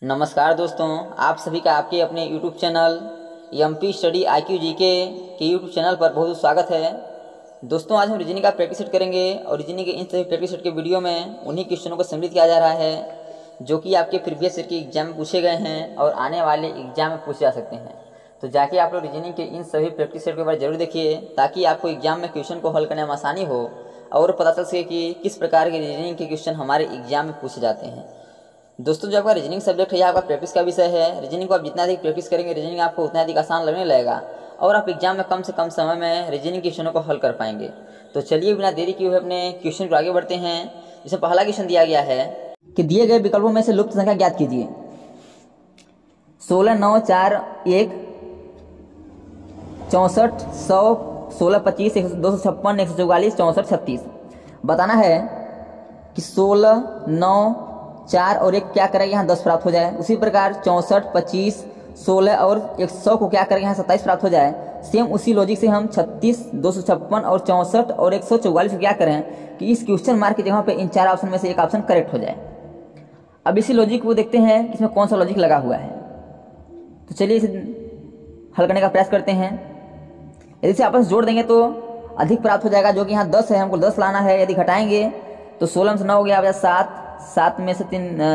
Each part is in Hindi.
नमस्कार दोस्तों, आप सभी का आपके अपने YouTube channel MP study IQ GK के YouTube चैनल पर बहुत स्वागत है। दोस्तों, आज हम रीजनिंग का प्रैक्टिस सेट करेंगे और रीजनिंग के इन सभी प्रैक्टिस सेट के वीडियो में उन्हीं क्वेश्चनों को सम्मिलित किया जा रहा है जो कि आपके प्रीवियस ईयर के एग्जाम में पूछे गए हैं और आने वाले एग्जाम में पूछे जा सकते हैं। तो जाके आप लोग रीजनिंग के इन सभी प्रैक्टिस सेट के बारे में जरूर देखिए ताकि आपको एग्जाम में क्वेश्चन को हल करने में आसानी हो और पता चल सके कि किस प्रकार के रीजनिंग के क्वेश्चन हमारे एग्जाम में पूछे जाते हैं। दोस्तों, जो आपका रीजनिंग सब्जेक्ट है यह आपका प्रैक्टिस का विषय है। रीजनिंग को आप जितना अधिक प्रैक्टिस करेंगे रीजनिंग आपको उतना अधिक आसान लगने लगेगा और आप एग्जाम में कम से कम समय में रीजनिंग क्वेश्चनों को हल कर पाएंगे। तो चलिए बिना देरी किए हुए अपने क्वेश्चन पर आगे बढ़ते हैं। जिसमें पहला क्वेश्चन दिया गया है कि दिए गए विकल्पों में से लुप्त संख्या ज्ञात कीजिए। 16, 9, 4, 1, 64, 100, 16, 25, 256, 144, 64, 36। बताना है कि 16, 9, 4 और 1 क्या करेंगे यहाँ 10 प्राप्त हो जाए। उसी प्रकार 64, 25, 16 और 100 को क्या करेंगे यहाँ 27 प्राप्त हो जाए। सेम उसी लॉजिक से हम 36, 256 और 64 और 144 को क्या करें कि इस क्वेश्चन मार्क की जगह पे इन चार ऑप्शन में से एक ऑप्शन करेक्ट हो जाए। अब इसी लॉजिक को देखते हैं कि इसमें कौन सा लॉजिक लगा हुआ है। तो चलिए इसे हल करने का प्रयास करते हैं। यदि इसे आपस में जोड़ देंगे तो अधिक प्राप्त हो जाएगा, जो कि यहाँ 10 है, हमको 10 लाना है। यदि घटाएंगे तो 16 में से 9 हो गया 7, 7 में से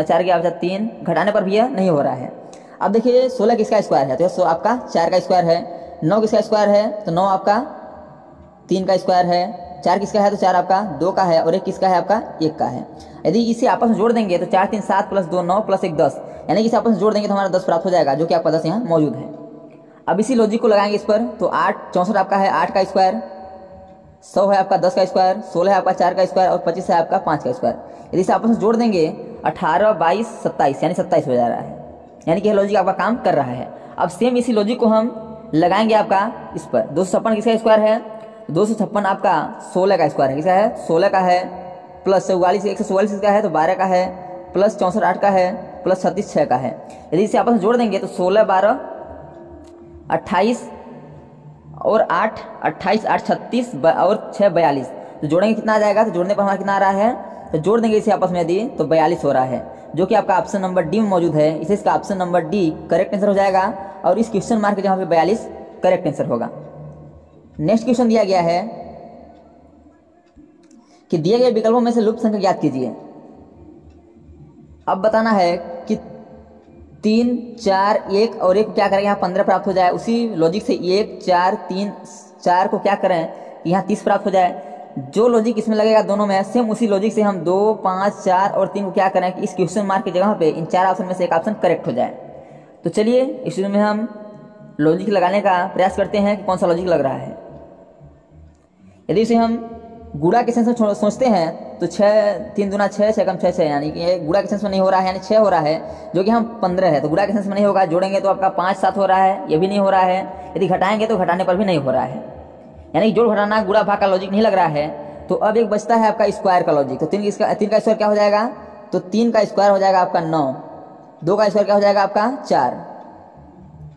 4 गया 3, घटाने पर भी यह नहीं हो रहा है। अब देखिए 16 किसका स्क्वायर है, तो यह आपका 4 का स्क्वायर है। 9 किसका स्क्वायर है, तो 9 आपका 3 का स्क्वायर है। 4 किसका है, तो 4 आपका 2 का है और 1 किसका है, आपका 1 का है। यदि इसे आपस में जोड़ देंगे तो 4, 3, 7 प्लस 2, 9 प्लस 1, 10, यानी कि इसे आपस में जोड़ देंगे तो हमारा 10 प्राप्त हो जाएगा, जो कि आपका 10 यहाँ मौजूद है। अब इसी लॉजिक को लगाएंगे इस पर, तो 8, 64 आपका है 8 का स्क्वायर, 100 है आपका 10 का स्क्वायर, 16 है आपका 4 का स्क्वायर और 25 है आपका 5 का स्क्वायर। यदि इसे आपस में जोड़ देंगे 18, 22, 27 यानी 27 हो जा रहा है, यानी कि यह लॉजिक आपका काम कर रहा है। अब सेम इसी लॉजिक को हम लगाएंगे आपका इस पर। 256 किसका स्क्वायर है, 256 आपका 16 का स्क्वायर है। किसका है, 16 का है, प्लस 44 144 का है तो 12 का है, प्लस 64 8 का है, प्लस 36 6 का है। यदि इसे आपस में जोड़ देंगे तो 16, 12, 28 और 8, 28, 8, 36 और 6, 42। तो जोड़ेंगे कितना आ जाएगा, तो जोड़ने पर हमारा कितना आ रहा है, तो जोड़ देंगे इसे आपस में यदि तो 42 हो रहा है, जो कि आपका ऑप्शन नंबर डी में मौजूद है। इसे इसका option number D correct answer हो जाएगा और इस क्वेश्चन मार्क के जहाँ पे 42 करेक्ट आंसर होगा। नेक्स्ट क्वेश्चन दिया गया है कि दिए गए विकल्पों में से लुप्त संख्या ज्ञात कीजिए। अब बताना है कि 3, 4, 1 और 1 को क्या करें यहाँ 15 प्राप्त हो जाए। उसी लॉजिक से 1, 4, 3, 4 को क्या करें कि यहाँ 30 प्राप्त हो जाए। जो लॉजिक इसमें लगेगा दोनों में, सेम उसी लॉजिक से हम 2, 5, 4 और 3 को क्या करें कि इस क्वेश्चन मार्क की जगह पे इन चार ऑप्शन में से एक ऑप्शन करेक्ट हो जाए। तो चलिए इस में हम लॉजिक लगाने का प्रयास करते हैं कि कौन सा लॉजिक लग रहा है। यदि इसे हम गुणा के सेंस में सोचते हैं तो 6, 3 दूना 6, 6 कम 6, 6, यानी कि ये गुणा के सेंस में नहीं हो रहा है, यानी 6 हो रहा है, जो कि हम 15 है, तो गुणा के सेंस में नहीं होगा। जोड़ेंगे तो आपका 5, 7 हो रहा है, ये भी नहीं हो रहा है। यदि घटाएंगे तो घटाने पर भी नहीं हो रहा है, यानी जोड़ घटाना गुणा भाग का लॉजिक नहीं लग रहा है। तो अब एक बचता है आपका स्क्वायर का लॉजिक। तो 3 का स्क्वायर क्या हो जाएगा, तो 3 का स्क्वायर हो जाएगा आपका 9, 2 का स्क्वायर क्या हो जाएगा आपका 4,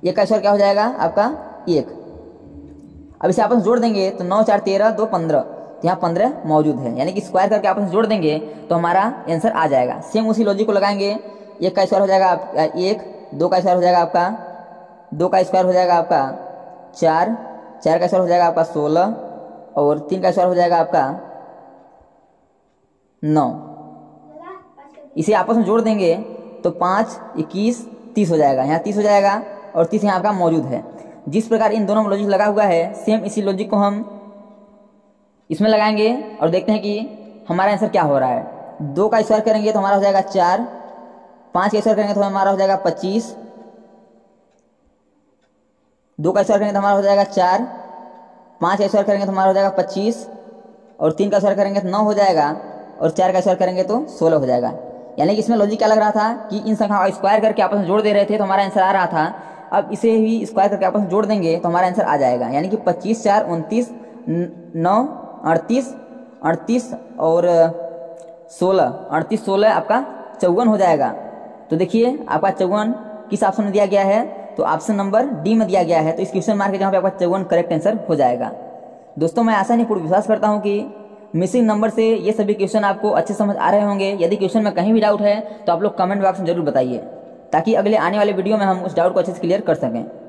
1 का स्क्वायर क्या हो जाएगा आपका 1। अब इसे आपस में जोड़ देंगे तो 9, 4, 13, 2, 15, तो यहाँ 15 मौजूद है, यानी कि स्क्वायर करके आपस में जोड़ देंगे तो हमारा आंसर आ जाएगा। सेम उसी लॉजिक को लगाएंगे। 1 का स्क्वायर हो जाएगा आपका 1, 2 का स्क्वायर हो जाएगा आपका 2 का स्क्वायर हो जाएगा आपका 4, 4 का स्क्वायर हो जाएगा आपका 16 और 3 का स्क्वायर हो जाएगा आपका 9। इसे आपस में जोड़ देंगे तो 5, 21, 30 हो जाएगा, यहाँ 30 हो जाएगा और 30 यहाँ आपका मौजूद है। जिस प्रकार इन दोनों में लॉजिक लगा हुआ है, सेम इसी लॉजिक को हम इसमें लगाएंगे और देखते हैं कि हमारा आंसर क्या हो रहा है। 2 का स्क्वायर करेंगे तो हमारा हो जाएगा 4, 5 का स्क्वायर करेंगे तो हमारा हो जाएगा 25, 2 का स्क्वायर करेंगे तो हमारा हो जाएगा 4, 5 का स्क्वायर करेंगे तो हमारा हो जाएगा 25 और 3 का स्क्वायर करेंगे तो 9 हो जाएगा और 4 का स्क्वायर करेंगे तो 16 हो जाएगा। यानी कि इसमें लॉजिक क्या लग रहा था कि इन संख्याओं का स्क्वायर करके आपस में जोड़ दे रहे थे तो हमारा आंसर आ रहा था। अब इसे भी स्क्वायर करके आपस में जोड़ देंगे तो हमारा आंसर आ जाएगा, यानी कि 25, 4, 29, 9, 38, 38 और 16, 38, 16 आपका 54 हो जाएगा। तो देखिए आपका 54 किस ऑप्शन में दिया गया है, तो ऑप्शन नंबर डी में दिया गया है। तो इस क्वेश्चन मार्क के जहाँ पे आपका 54 करेक्ट आंसर हो जाएगा। दोस्तों, मैं आशा नहीं पूर्ण विश्वास करता हूँ कि मिसिंग नंबर से ये सभी क्वेश्चन आपको अच्छे समझ आ रहे होंगे। यदि क्वेश्चन में कहीं भी डाउट है तो आप लोग कमेंट बॉक्स में जरूर बताइए। ताकि अगले आने वाले वीडियो में हम उस डाउट को अच्छे से क्लियर कर सकें।